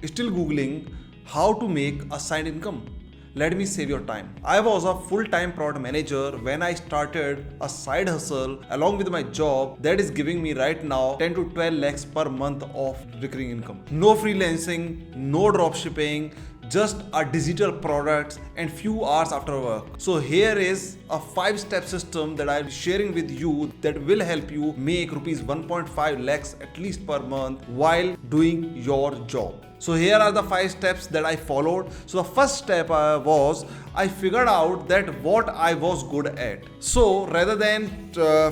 Still Googling how to make a side income? Let me save your time. I was a full-time product manager when I started a side hustle along with my job that is giving me right now 10 to 12 lakhs per month of recurring income. No freelancing, no dropshipping, just a digital products and few hours after work. So here is a 5-step system that I'm sharing with you that will help you make rupees 1.5 lakhs at least per month while doing your job. So here are the 5 steps that I followed. So the first step was I figured out that what I was good at. So rather than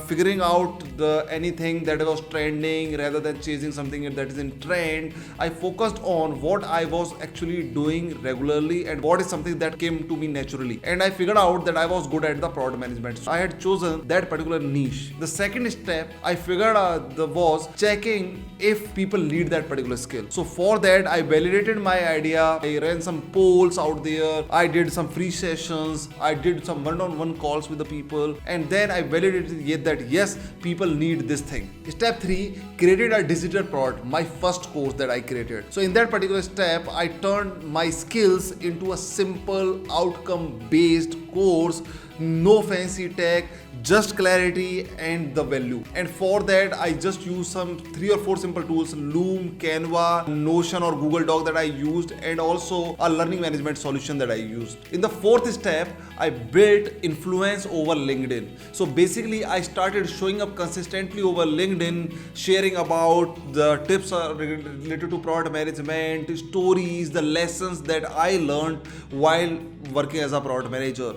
figuring out anything that was trending, rather than chasing something that is in trend, I focused on what I was actually doing regularly and what is something that came to me naturally. And I figured out that I was good at the product management. So I had chosen that particular niche. The second step I figured out was checking if people need that particular skill. So for that I validated my idea. I ran some polls out there. I did some free sessions. I did some one-on-one calls with the people, and then I validated that yes, people need this thing. Step 3, created a digital product, my first course that I created. So in that particular step, I turned my skills into a simple outcome-based course. No fancy tech, just clarity and the value. And for that I just used some 3 or 4 simple tools: Loom, Canva, Notion or Google Doc that I used, and also a learning management solution that I used. In the fourth step, I built influence over LinkedIn. So basically I started showing up consistently over LinkedIn, sharing about the tips related to product management, stories, the lessons that I learned while working as a product manager.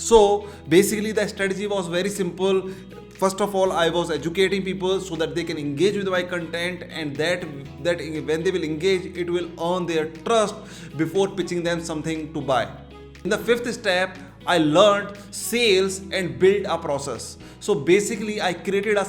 So basically the strategy was very simple. First of all, I was educating people so that they can engage with my content, and that when they will engage, it will earn their trust before pitching them something to buy. In the fifth step, I learned sales and built a process. So basically I created a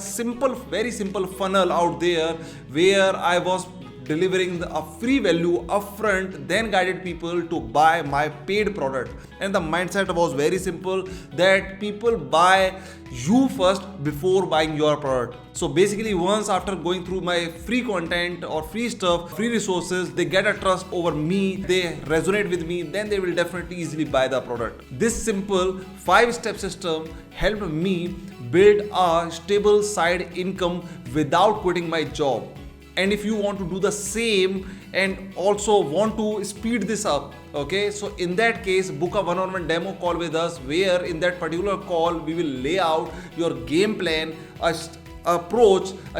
very simple funnel out there where I was delivering a free value upfront, then guided people to buy my paid product. And the mindset was very simple, that people buy you first before buying your product. So basically once after going through my free content or free stuff, free resources, they get a trust over me, they resonate with me, then they will definitely easily buy the product. This simple 5-step system helped me build a stable side income without quitting my job. And if you want to do the same and also want to speed this up, okay, so in that case, book a one-on-one demo call with us, where in that particular call we will lay out your game plan, a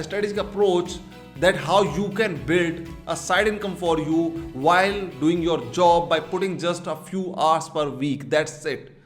strategic approach, that how you can build a side income for you while doing your job by putting just a few hours per week. That's it.